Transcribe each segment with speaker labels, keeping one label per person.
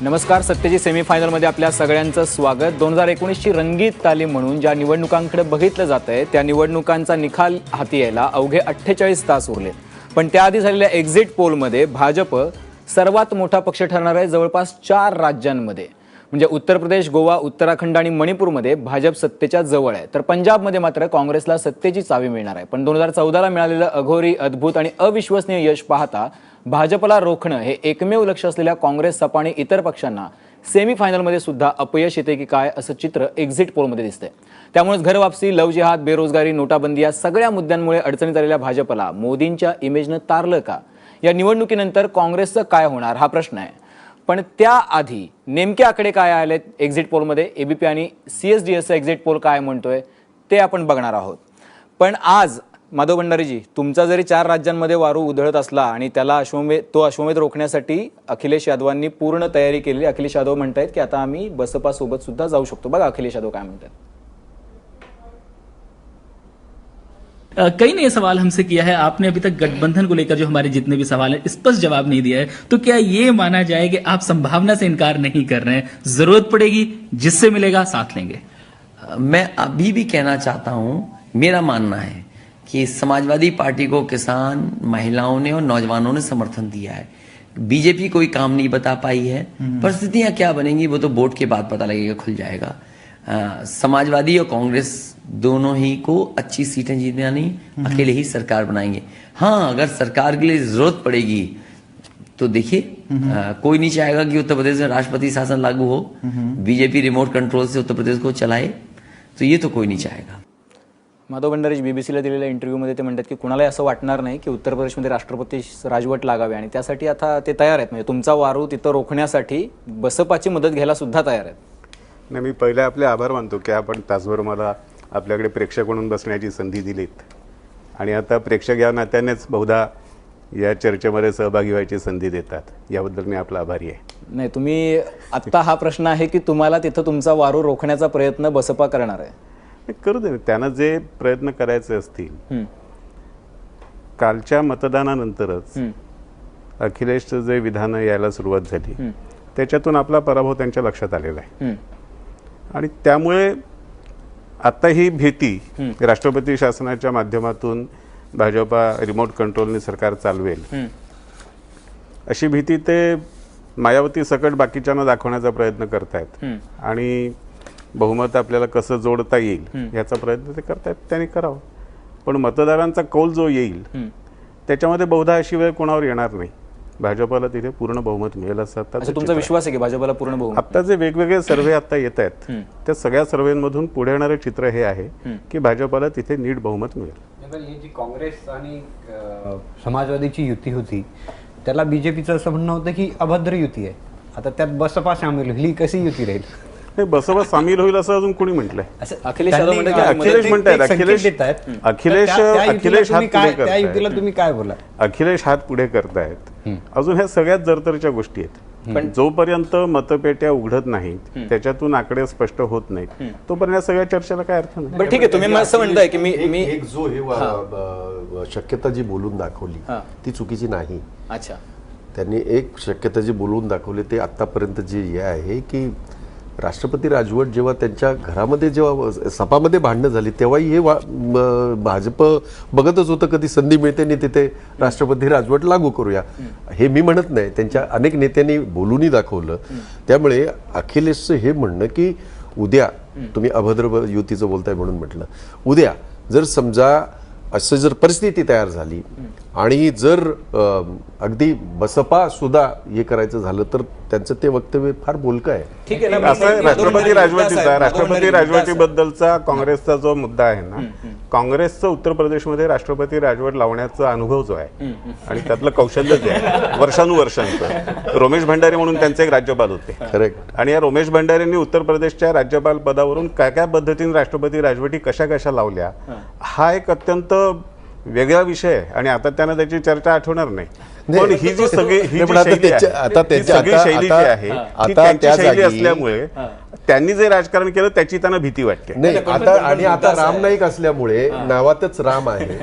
Speaker 1: नमस्कार. सत्तेची सेमीफायनलमध्ये आपल्या सगळ्यांचं स्वागत. 2019ची रंगीत तालीम म्हणून ज्या निवडणुकांकडे बघितलं जात आहे त्या निवडणुकांचा निकाल हाती यायला अवघे 48 तास उरले. पण त्याआधी झालेल्या एक्झिट पोलमध्ये भाजप सर्वात मोठा पक्ष ठरणार आहे जवळपास 4 राज्यांमध्ये. म्हणजे उत्तर प्रदेश, गोवा, उत्तराखंड आणि मणिपूरमध्ये भाजप सत्तेच्या जवळ आहे, तर पंजाबमध्ये मात्र काँग्रेसला सत्तेची चावी मिळणार आहे. पण 2014ला मिळालेलं अघोरी, अद्भुत आणि अविश्वसनीय यश पाहता भाजपला रोखणं हे एकमेव लक्ष्य असलेल्या काँग्रेस, सपा आणि इतर पक्षांना सेमीफायनलमध्ये सुद्धा अपयश येते की काय असं चित्र एक्झिट पोलमध्ये दिसतंय. त्यामुळेच घरवापसी, लव जिहाद, बेरोजगारी, नोटाबंदी या सगळ्या मुद्द्यांमुळे अडचणीत आलेल्या भाजपला मोदींच्या इमेजनं तारलं का? या निवडणुकीनंतर काँग्रेसचं काय होणार हा प्रश्न आहे. पण त्याआधी नेमके आकडे काय आलेत एक्झिट पोलमध्ये, एबीपी आणि CSDS एक्झिट पोल काय म्हणतोय ते आपण बघणार आहोत. पण आज माधव भंडारीजी, तुमचा जरी 4 राज्यांमध्ये वारू उधळत असला आणि त्याला अश्वमेध रोखण्यासाठी अखिलेश यादवांनी पूर्ण तयारी केली. अखिलेश यादव म्हणतायत की आता आम्ही बसपा सोबत सुद्धा जाऊ शकतो. बघा अखिलेश यादव काय म्हणतात.
Speaker 2: कई ने यह सवाल हमसे किया है, आपने अभी तक गठबंधन को लेकर जो हमारे जितने भी सवाल हैं स्पष्ट जवाब नहीं दिया है, तो क्या ये माना जाए कि आप संभावना से इनकार नहीं कर रहे हैं, जरूरत पड़ेगी जिससे मिलेगा साथ लेंगे?
Speaker 3: मैं अभी भी कहना चाहता हूं, मेरा मानना है कि समाजवादी पार्टी को किसान, महिलाओं ने और नौजवानों ने समर्थन दिया है. बीजेपी कोई काम नहीं बता पाई है. परिस्थितियां क्या बनेंगी वो तो वोट के बाद पता लगेगा, खुल जाएगा. समाजवादी और कांग्रेस दोनों ही को अच्छी सीटें जीतना नहीं, अकेले ही सरकार बनाएंगे. हाँ, अगर सरकार के लिए जरूरत पड़ेगी तो देखिए, कोई नहीं चाहेगा कि उत्तर प्रदेश में राष्ट्रपति शासन लागू हो, बीजेपी रिमोट कंट्रोल से उत्तर प्रदेश को चलाए, तो ये तो कोई नहीं चाहेगा.
Speaker 1: माधव भंडारी बीबीसीला दिलेल्या इंटरव्ह्यूमध्ये ते म्हणतात की कुणालाही असं वाटणार नाही की उत्तर प्रदेशमध्ये राष्ट्रपती राजवट लागावी आणि त्यासाठी आता ते तयार आहेत. म्हणजे तुमचा वारू तिथं रोखण्यासाठी बसपाची मदत घ्यायला सुद्धा तयार आहेत.
Speaker 4: नाही, मी पहिले आपले आभार मानतो की आपण तासभर मला आपल्याकडे प्रेक्षक म्हणून बसण्याची संधी दिलीत आणि आता प्रेक्षक या नात्यानेच बहुधा या चर्चेमध्ये सहभागी व्हायची संधी देतात. याबद्दल मी आपला आभारी आहे.
Speaker 1: नाही, तुम्ही आत्ता हा प्रश्न आहे की तुम्हाला तिथं तुमचा वारू रोखण्याचा प्रयत्न बसपा करणार आहे.
Speaker 4: करू दे, त्यांना जे प्रयत्न करायचे असतील. कालच्या मतदानानंतरच अखिलेशचं जे विधान यायला सुरुवात झाली त्याच्यातून आपला पराभव त्यांच्या लक्षात आलेला आहे आणि त्यामुळे आता ही भीती राष्ट्रपती शासनाच्या माध्यमातून भाजपा रिमोट कंट्रोलने सरकार चालवेल अशी भीती ते मायावती सकट बाकीच्यांना दाखवण्याचा प्रयत्न करतायत आणि बहुमत आपल्याला कसं जोडता येईल याचा प्रयत्न ते करतायत. त्यांनी करावं, पण मतदारांचा कौल जो येईल त्याच्यामध्ये बहुधा अशी वेळ कोणावर येणार नाही. भाजपला तिथे पूर्ण बहुमत मिळेल असं
Speaker 1: तुमचा विश्वास आहे की भाजपला पूर्ण बहुमत?
Speaker 4: आता जे वेगवेगळे सर्वे आता येत आहेत त्या सगळ्या सर्वेमधून पुढे येणारे चित्र हे आहे की भाजपला तिथे नीट बहुमत मिळेल.
Speaker 5: ही जी काँग्रेस आणि समाजवादीची युती होती त्याला बीजेपीचं असं म्हणणं होतं की अभद्र युती आहे. आता त्यात बसपा सामील होईल, ही कशी युती राहील?
Speaker 4: नाही, बसपा सामील होईल असं अजून कोणी म्हटलंय?
Speaker 1: अखिलेश यादव म्हणतात की
Speaker 4: अखिलेश म्हणतायत. अखिलेश हात पुढे
Speaker 5: त्या युतीला तुम्ही काय बोला?
Speaker 4: अखिलेश हात पुढे करतायत. अजून ह्या सगळ्यात जरतरच्या गोष्टी आहेत. पण जोपर्यंत मतपेट्या उघडत नाहीत, त्याच्यातून आकडे स्पष्ट होत नाहीत, तोपर्यंत या सगळ्या चर्चेला काय अर्थ नाही.
Speaker 1: बरं ठीक आहे, तुम्ही असं म्हणताय की मी
Speaker 6: एक जो हे शक्यता जी बोलून दाखवली ती चुकीची नाही.
Speaker 1: अच्छा,
Speaker 6: त्यांनी एक शक्यता जी बोलून दाखवली ते आतापर्यंत जे हे आहे की राष्ट्रपती राजवट जेव्हा त्यांच्या घरामध्ये जेव्हा सपामध्ये भांडणं झाली तेव्हाही हे भाजप बघतच होतं कधी संधी मिळते आणि तिथे राष्ट्रपती राजवट लागू करूया. हे मी म्हणत नाही, त्यांच्या अनेक नेत्यांनी बोलूनही दाखवलं. त्यामुळे अखिलेशचं हे म्हणणं की उद्या तुम्ही अभद्र युतीचं बोलताय म्हणून म्हटलं, उद्या जर समजा असं जर परिस्थिती तयार झाली आणि जर अगदी बसपा सुद्धा हे करायचं झालं तर त्यांचं ते वक्तव्य फार बोलकं आहे.
Speaker 1: ठीक आहे ना.
Speaker 4: असं राष्ट्रपती राजवटीबद्दलचा काँग्रेसचा जो मुद्दा आहे ना, काँग्रेसचं उत्तर प्रदेशमध्ये राष्ट्रपती राजवट लावण्याचा अनुभव जो आहे आणि त्यातलं कौशल्य जे आहे वर्षानुवर्षांचं. रोमेश भंडारी म्हणून त्यांचे एक राज्यपाल होते.
Speaker 6: करेक्ट.
Speaker 4: आणि या रोमेश भंडारींनी उत्तर प्रदेशच्या राज्यपाल पदावरून काय काय पद्धतीने राष्ट्रपती राजवटी कशा कशा लावल्या हा एक अत्यंत वेगळा विषय आहे आणि आता त्यांना त्याची चर्चा आठवणार नाही. पण ही जी सगळी शैली आहे ती त्यांची शैली असल्यामुळे त्यांनी जे राजकारण केलं त्याची त्यांना भीती वाटते.
Speaker 6: नाही आता, आणि आता राम नाईक असल्यामुळे नावातच राम आहे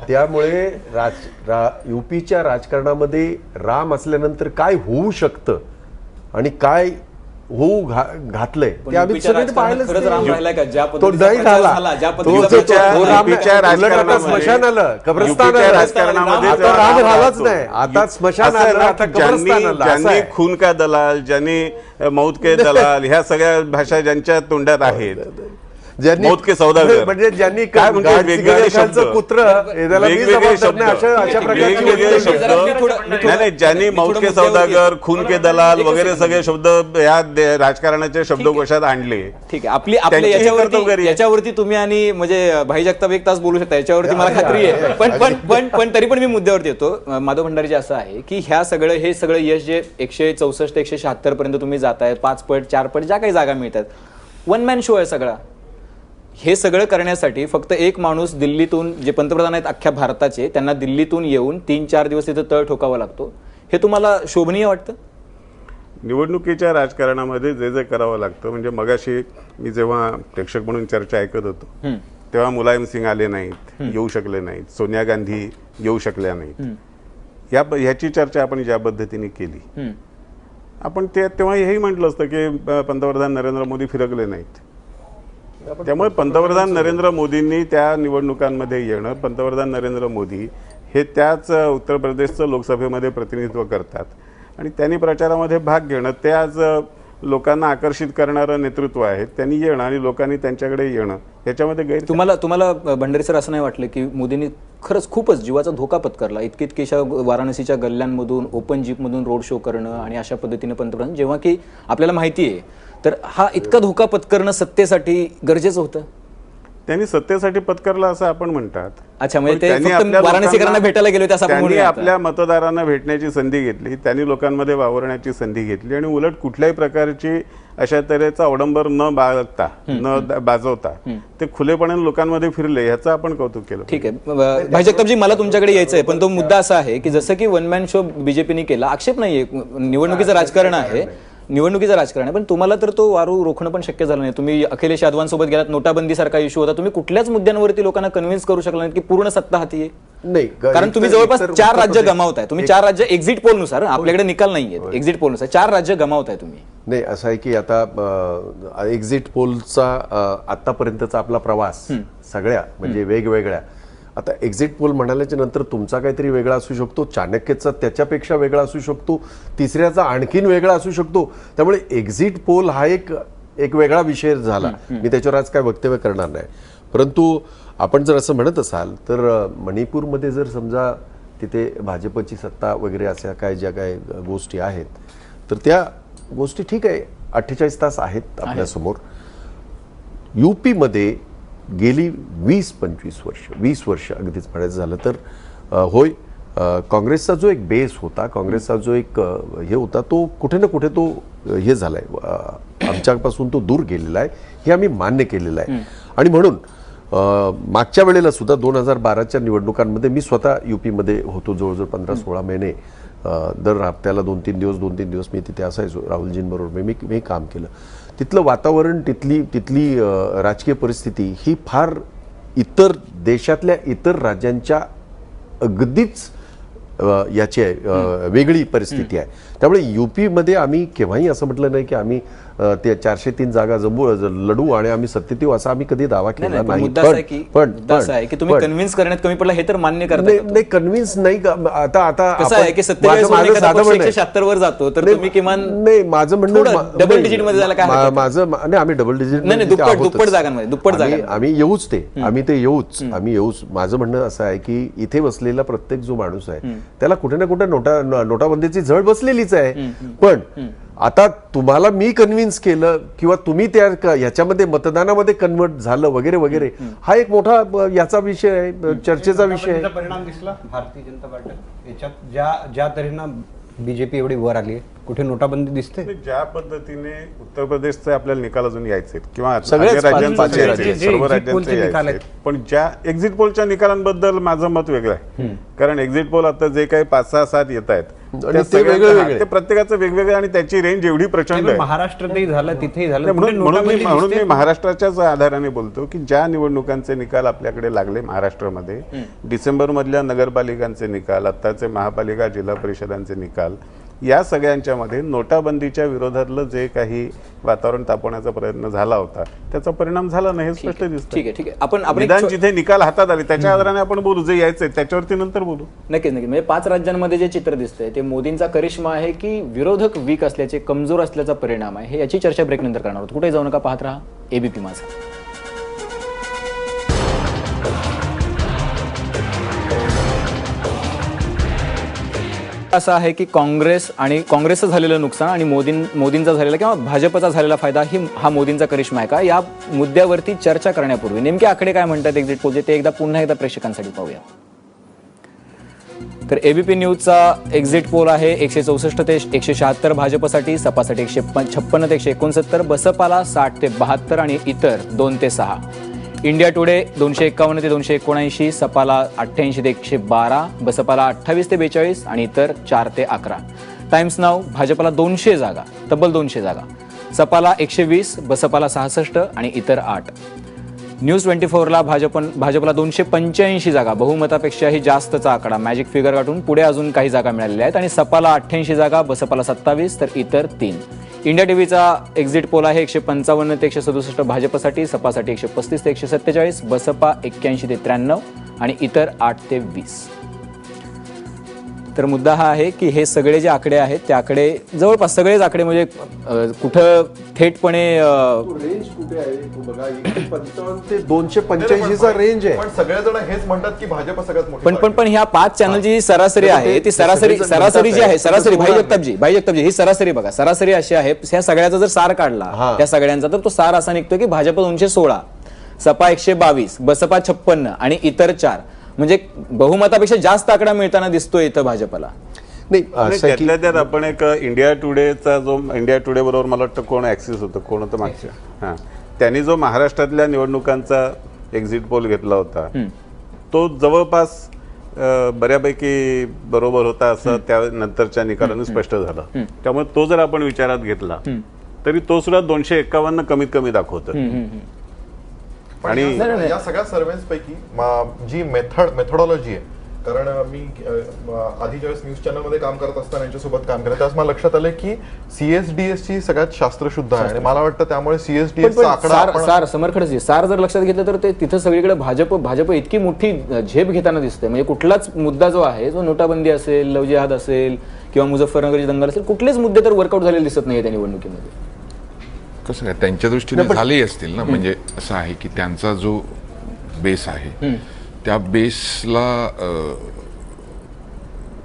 Speaker 6: त्यामुळे युपीच्या राजकारणामध्ये राम असल्यानंतर काय होऊ शकतं आणि काय होऊ घातलंय
Speaker 1: पण
Speaker 6: ते आम्ही
Speaker 1: युपीच्या
Speaker 6: सगळे
Speaker 1: राजकारणात
Speaker 6: पाहिलंच
Speaker 1: खरंच
Speaker 6: नाही.
Speaker 1: राम राहिलाय का? ज्या
Speaker 6: तो
Speaker 1: पद्धतीचा
Speaker 6: नाही
Speaker 1: प्रचार
Speaker 6: झाला.
Speaker 1: झाला, ज्या
Speaker 6: तो
Speaker 1: पद्धतीचा
Speaker 6: युपीच्या
Speaker 1: प्रचार झाला,
Speaker 6: राम-
Speaker 4: युपीच्या
Speaker 6: उलट आता
Speaker 4: राजकारणामध्ये-
Speaker 6: स्मशान आलं, कब्रस्तान
Speaker 4: युपीच्या
Speaker 6: आलं.
Speaker 4: राजकारणामध्ये
Speaker 6: आता
Speaker 4: जो
Speaker 6: राम
Speaker 4: राम
Speaker 6: झालाच
Speaker 4: असतो,
Speaker 6: नाही, आता स्मशान
Speaker 4: असं आहे
Speaker 6: आलं,
Speaker 4: ना
Speaker 6: आता
Speaker 4: की
Speaker 6: कब्रस्तान आलं, असं
Speaker 4: ज्यांनी
Speaker 6: आहे.
Speaker 4: खून का दलाल, ज्यांनी मौत के दलाल, ह्या सगळ्या भाषा ज्यांच्या तोंडात आहेत,
Speaker 6: ज्यांनी
Speaker 4: मौत के सौदागर.
Speaker 6: म्हणजे ज्यांनी
Speaker 4: काय म्हणजे वेगवेगळे शब्द,
Speaker 6: कुत्र हे त्याला मी
Speaker 4: वेगवेगळे
Speaker 6: जबाबदार
Speaker 4: शब्द,
Speaker 6: नाही, अशा प्रकारची
Speaker 4: वेगवेगळे
Speaker 6: वक्तव्य.
Speaker 4: शब्द, नाही नाही, ज्यांनी मौत के सौदागर, खून के दलाल वगैरे सगळे शब्द या राजकारणाच्या शब्दकोशात आणले.
Speaker 1: ठीक आहे, आपल्या
Speaker 4: त्यांची कर्तव्यगारी आहे.
Speaker 1: याच्यावरती तुम्ही आणि म्हणजे भाई जगताप 1 तास बोलू शकता, याच्यावरती मला खात्री आहे. पण तरी पण मी मुद्द्यावरती येतो. माधव भंडारीचे असं आहे की हे सगळं यश जे 164 176 पर्यंत तुम्ही जाताय, 5 पट 4 पट ज्या काही जागा मिळतात, वन मॅन शो आहे सगळा. हे सगळं करण्यासाठी फक्त एक माणूस दिल्लीतून, जे पंतप्रधान आहेत अख्ख्या भारताचे, त्यांना दिल्लीतून येऊन 3-4 दिवस तिथं तळ ठोकावा लागतो. हे तुम्हाला शोभनीय वाटतं?
Speaker 4: निवडणुकीच्या राजकारणामध्ये जे जे करावं लागतं, म्हणजे मगाशी मी जेव्हा प्रेक्षक म्हणून चर्चा ऐकत होतो तेव्हा मुलायम सिंग आले नाहीत, येऊ शकले नाहीत, सोनिया गांधी येऊ शकल्या नाहीत, ह्याची चर्चा आपण ज्या पद्धतीने केली, आपण तेव्हा हेही म्हटलं असतं की पंतप्रधान नरेंद्र मोदी फिरकले नाहीत. त्यामुळे पंतप्रधान नरेंद्र मोदींनी त्या निवडणुकांमध्ये येणं, पंतप्रधान नरेंद्र मोदी हे त्याच उत्तर प्रदेशचं लोकसभेमध्ये प्रतिनिधित्व करतात आणि त्यांनी प्रचारामध्ये भाग घेणं, ते आज लोकांना आकर्षित करणारं नेतृत्व आहे. त्यांनी येणं आणि लोकांनी त्यांच्याकडे येणं, याच्यामध्ये गैर
Speaker 1: तुम्हाला भंडारी सर असं नाही वाटलं की मोदींनी खरंच खूपच जीवाचा धोका पत्करला, इतकीशा वाराणसीच्या गल्ल्यांमधून ओपन जीपमधून रोड शो करणं आणि अशा पद्धतीने पंतप्रधान, जेव्हा की आपल्याला माहिती आहे तर हा इतका धोका पत्करणं सत्तेसाठी गरजेचं होतं?
Speaker 4: त्यांनी सत्तेसाठी पत्करला असं आपण म्हणतात.
Speaker 1: अच्छा, म्हणजे ते
Speaker 4: त्यांनी
Speaker 1: फक्त
Speaker 4: आपल्या
Speaker 1: वाराणसीकरांना
Speaker 4: लोकांना-
Speaker 1: भेटायला गेले होते असं आपण
Speaker 4: त्यांनी
Speaker 1: म्हणूया आता.
Speaker 4: आपल्या मतदारांना भेटण्याची संधी घेतली, त्यांनी लोकांमध्ये वावरण्याची संधी घेतली आणि उलट कुठल्याही प्रकारची अशा तऱ्हेचा अवडंबर न बाळगता, न बाजवता ते खुलेपणे लोकांमध्ये फिरले, ह्याचं आपण कौतुक केलं.
Speaker 1: ठीक आहे भाई जगतापजी, मला तुमच्याकडे यायचं आहे, पण तो मुद्दा असा आहे की जसं की वन मॅन शो बीजेपीने केला, आक्षेप नाहीये, निवडणुकीचं राजकारण आहे, पण तुम्हाला तर तो वारू रोखणं पण शक्य झालं नाही. तुम्ही अखिलेश यादवांसोबत गेलात, नोटाबंदी सारखा इश्यू होता, तुम्ही कुठल्याच मुद्द्यांवरती लोकांना कन्व्हिन्स करू शकला नाही की पूर्ण सत्ता हाती आहे?
Speaker 6: नाही,
Speaker 1: कारण तुम्ही जवळपास 4 राज्य गमावताय. तुम्ही 4 राज्य एक्झिट पोल नुसार, आपल्याकडे निकाल नाहीये, एक्झिट पोल नुसार 4 राज्य गमावताय तुम्ही.
Speaker 6: नाही, असं आहे की आता एक्झिट पोलचा आतापर्यंतचा आपला प्रवास सगळ्या म्हणजे वेगवेगळ्या, आता एक्झिट पोल म्हणाल्याच्या नंतर तुमचा काहीतरी वेगळा असू शकतो, चाणक्यचा त्याच्यापेक्षा वेगळा असू शकतो, तिसऱ्याचा आणखीन वेगळा असू शकतो. त्यामुळे एक्झिट पोल हा एक वेगळा विषय झाला. मी त्याच्यावर आज काय वक्तव्य करणार नाही. परंतु आपण जर असं म्हणत असाल तर मणिपूरमध्ये जर समजा तिथे भाजपची सत्ता वगैरे अशा काय ज्या काय गोष्टी आहेत तर त्या गोष्टी ठीक आहे, 48 तास आहेत आपल्यासमोर. यूपीमध्ये गेली 20 वर्ष अगदीच म्हणायचं झालं तर होय, काँग्रेसचा जो एक बेस होता, काँग्रेसचा जो एक हे होता, तो कुठे ना कुठे तो हे झालाय, आमच्यापासून तो दूर गेलेला आहे, हे आम्ही मान्य केलेलं आहे. आणि म्हणून मागच्या वेळेला सुद्धा 2012च्या निवडणुकांमध्ये मी स्वतः युपीमध्ये होतो, जवळजवळ 15-16 महिने. दर हप्त्याला 2-3 दिवस मी तिथे असायचो राहुलजींबरोबर. मी काम केलं. तिथलं वातावरण, तिथली राजकीय परिस्थिती ही फार इतर देशातल्या इतर राज्यांच्या अगदीच याची आहे, वेगळी परिस्थिती आहे. त्यामुळे युपीमध्ये आम्ही केव्हाही असं म्हटलं नाही की आम्ही ते 403 जागा लढू आणि आम्ही सत्तेत येऊ, असा आम्ही कधी दावा केला नाही.
Speaker 1: मुद्दा असा आहे की तुम्ही कन्व्हिन्स करण्यात कमी पडला, हे तर मान्य करता.
Speaker 6: नाही, कन्व्हिन्स नाही. आता
Speaker 1: कसं आहे की 176 वर जातो तर तुम्ही किमान,
Speaker 6: नाही, माझं म्हणणं
Speaker 1: डबल डिजिट मध्ये झालं काय?
Speaker 6: माझं नाही, आम्ही डबल डिजिट
Speaker 1: नाही, दुप्पट जागांमध्ये
Speaker 6: आम्ही येऊच ते, आम्ही येऊच. माझं म्हणणं असं आहे की इथे बसलेला प्रत्येक जो माणूस आहे त्याला कुठे ना कुठे नोटाबंदीची झळ बसलेलीच आहे. पण आता तुम्हाला मी कन्व्हिन्स केलं किंवा तुम्ही त्या ह्याच्यामध्ये मतदानामध्ये कन्वर्ट झालं वगैरे वगैरे, हा एक मोठा याचा विषय आहे, चर्चेचा विषय आहे.
Speaker 5: परिणाम दिसला भारतीय जनता पार्टी याच्यात ज्या तऱ्हेनं बीजेपी एवढी वर आली, कुठे नोटाबंदी दिसते?
Speaker 4: ज्या पद्धतीने उत्तर प्रदेशचे आपल्याला निकाल अजून यायचे किंवा
Speaker 6: सगळ्याच
Speaker 4: राज्यांचे
Speaker 6: राज्य,
Speaker 4: सर्व राज्यांचे यायचे, पण ज्या एक्झिट पोलच्या निकालांबद्दल माझं मत वेगळं आहे. कारण एक्झिट पोल आता जे काही 5-6-7 येत आहेत ते प्रत्येकाचं वेगवेगळं आणि त्याची रेंज एवढी प्रचंड आहे.
Speaker 5: महाराष्ट्रातही झालं, तिथेही झालं.
Speaker 4: म्हणून मी महाराष्ट्राच्याच आधाराने बोलतो की ज्या निवडणुकांचे निकाल आपल्याकडे लागले महाराष्ट्रामध्ये, डिसेंबर मधल्या नगरपालिकांचे निकाल, आत्ताचे महापालिका जिल्हा परिषदांचे निकाल, या सगळ्यांच्या मध्ये नोटाबंदीच्या विरोधातलं जे काही वातावरण तापवण्याचा प्रयत्न झाला होता त्याचा परिणाम झाला नाही हे स्पष्ट दिसतं.
Speaker 1: ठीक आहे आपण
Speaker 4: निदान जिथे निकाल हातात आले त्याच्या आधाराने आपण बोलू, जे यायचंय त्याच्यावरती नंतर बोलू.
Speaker 1: नक्कीच म्हणजे 5 राज्यांमध्ये जे चित्र दिसतंय ते मोदींचा करिश्मा आहे की विरोधक वीक असल्याचे, कमजोर असल्याचा परिणाम आहे, हे याची चर्चा ब्रेक नंतर करणार आहोत. कुठे जाऊ नका, पाहत राहा एबीपी माझा. असं आहे की काँग्रेस आणि काँग्रेसचं झालेलं नुकसान आणि मोदींचा झालेला किंवा भाजपचा झालेला फायदा हा मोदींचा करिश्मा आहे का, या मुद्द्यावरती चर्चा करण्यापूर्वी नेमके आकडे काय म्हणतात एक्झिट पोलचे ते पुन्हा एकदा प्रेक्षकांसाठी पाहूया. तर एबीपी न्यूजचा एक्झिट पोल आहे 164 ते 176 भाजपसाठी, सपासाठी 156 ते 169, बसपाला 60 ते 72 आणि इतर 2 ते 6. इंडिया टुडे 251 ते 279, सपाला 88 ते 112, बसपाला 28 ते 42 आणि इतर 4 ते 11. टाइम्स नाव भाजपला 200 जागा, तब्बल 200 जागा, सपाला 120, बसपाला 66 आणि इतर 8. न्यूज 24ला भाजपला 285 जागा, बहुमतापेक्षाही जास्तचा आकडा, मॅजिक फिगर गाठून पुढे अजून काही जागा मिळालेल्या आहेत आणि सपाला 88 जागा, बसपाला 27 तर इतर 3. इंडिया टीव्हीचा एक्झिट पोल आहे 155 ते 167 भाजपसाठी, सपासाठी 135 ते 147, बसपा 81 ते 93 आणि इतर 8 ते 20. तर मुद्दा हा आहे की हे सगळे जे आकडे आहेत ते आकडे जवळपास सगळेच आकडे म्हणजे कुठं थेटपणे
Speaker 6: रेंज कुठे आहे तू बघा, 155 ते 285चा रेंज आहे.
Speaker 7: पण सगळेजण हेच म्हणतात की भाजप सगळ्यात मोठी
Speaker 1: पण ह्या 5 चॅनलची जी सरासरी आहे ती सरासरी जी आहे, सरासरी भाई जगतापजी ही सरासरी बघा, सरासरी अशी आहे, ह्या सगळ्याचा जर सार काढला त्या सगळ्यांचा तर तो सार असा निघतो की भाजप 216, सपा 122, बसपा 56 आणि इतर 4. म्हणजे बहुमतापेक्षा जास्त आकडा मिळताना दिसतोय इथं भाजपला.
Speaker 6: नाही असं की
Speaker 4: त्यातल्या त्यात आपण एक इंडिया टुडेचा जो इंडिया टुडे बरोबर मला वाटतं कोण ऍक्सिस होतं, कोण होतं मागच्या, हां, त्यांनी जो महाराष्ट्रातल्या निवडणुकांचा एक्झिट पोल घेतला होता तो जवळपास बऱ्यापैकी बरोबर होता असं त्या नंतरच्या निकालाने स्पष्ट झालं. त्यामुळे तो जर आपण विचारात घेतला तरी तो सुद्धा 251 कमीत कमी दाखवतं.
Speaker 7: आणि या सगळ्या सर्वेन्स पैकी जी मेथडॉलॉजी आहे, कारण मी आधी ज्यावेळेस न्यूज चॅनल मध्ये काम करत असताना यांच्यासोबत काम केलं त्यावेळेस मला लक्षात आलं की CSDS ची सगळ्यात शास्त्रशुद्ध आहे आणि मला वाटतं त्यामुळे CSDS चा आकडा
Speaker 1: सार समरखडच सार जर लक्षात घेतलं तर ते तिथं सगळीकडे भाजप इतकी मोठी झेप घेताना दिसते. म्हणजे कुठलाच मुद्दा जो आहे, जो नोटाबंदी असेल, लव जिहाद असेल किंवा मुझफ्फरनगरची दंगल असेल, कुठलेच मुद्दे तर वर्कआउट झालेले दिसत नाही त्या निवडणुकीमध्ये.
Speaker 8: कसं काय त्यांच्या दृष्टीने झालेही असतील ना, म्हणजे असं आहे की त्यांचा जो बेस आहे त्या बेसला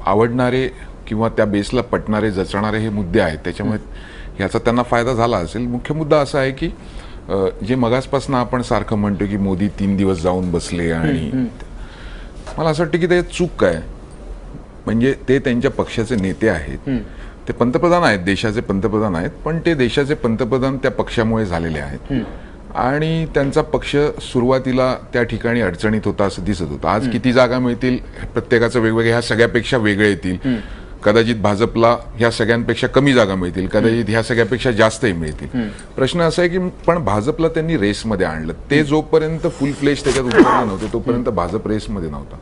Speaker 8: आवडणारे किंवा त्या बेसला पटणारे, जचणारे हे मुद्दे आहेत, त्याच्यामुळे याचा त्यांना फायदा झाला असेल. मुख्य मुद्दा असा आहे की जे मगासपासून आपण सारखं म्हणतो की मोदी 3 दिवस जाऊन बसले आणि मला असं वाटतं की ते चूक काय, म्हणजे ते त्यांच्या पक्षाचे नेते आहेत, ते पंतप्रधान आहेत, देशाचे पंतप्रधान आहेत, पण ते देशाचे पंतप्रधान त्या पक्षामुळे झालेले आहेत आणि त्यांचा पक्ष सुरुवातीला त्या ठिकाणी अडचणीत होता असं दिसत होतं. आज किती जागा मिळतील प्रत्येकाचं वेगवेगळे, ह्या सगळ्यापेक्षा वेगळे येतील, कदाचित भाजपला ह्या सगळ्यांपेक्षा कमी जागा मिळतील, कदाचित ह्या सगळ्यापेक्षा जास्तही मिळतील. प्रश्न असा आहे की पण भाजपला त्यांनी रेसमध्ये आणलं, ते जोपर्यंत फुल फ्लेश त्याच्यात उतरलं नव्हतं तोपर्यंत भाजप रेसमध्ये नव्हता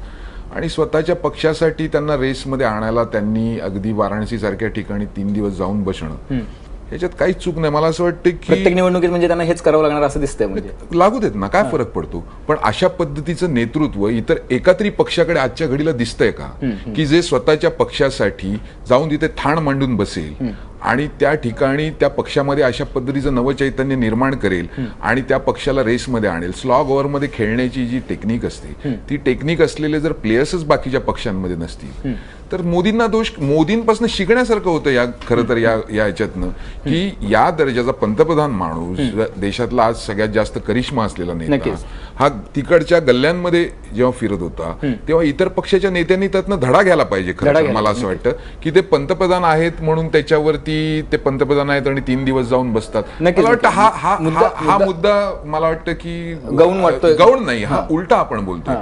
Speaker 8: आणि स्वतःच्या पक्षासाठी त्यांना रेसमध्ये आणायला त्यांनी अगदी वाराणसी सारख्या ठिकाणी 3 दिवस जाऊन बसणं, ह्याच्यात काहीच चूक नाही. मला असं वाटतं की
Speaker 1: प्रत्येक निवडणुकीत म्हणजे त्यांना हेच करावं लागणार असं दिसतंय. म्हणजे
Speaker 8: लागू देत ना, काय फरक पडतो, पण अशा पद्धतीचं नेतृत्व इतर एकातरी पक्षाकडे आजच्या घडीला दिसतंय का, की जे स्वतःच्या पक्षासाठी जाऊन तिथे ठाण मांडून बसेल आणि त्या ठिकाणी त्या पक्षामध्ये अशा पद्धतीचं नवचैतन्य निर्माण करेल आणि त्या पक्षाला रेसमध्ये आणेल. स्लॉग ओव्हरमध्ये खेळण्याची जी टेक्निक असते ती टेक्निक असलेले जर प्लेयर्सच बाकीच्या पक्षांमध्ये नसतील तर मोदींना दोष, मोदींपासून शिकण्यासारखं होतं या खरं तर या ह्याच्यातनं की या दर्जाचा पंतप्रधान माणूस, देशातला आज सगळ्यात जास्त करिश्मा असलेला नेता, हा तिकडच्या गल्ल्यांमध्ये जेव्हा फिरत होता तेव्हा इतर पक्षाच्या नेत्यांनी त्यातनं धडा घ्यायला पाहिजे. खरं मला असं वाटतं की ते पंतप्रधान आहेत म्हणून त्याच्यावरती ते पंतप्रधान आहेत आणि 3 दिवस जाऊन बसतात. मला वाटतं हा मुद्दा मला वाटतं की
Speaker 1: गौण वाटतोय,
Speaker 8: गौण नाही, हा उलटा आपण बोलतोय.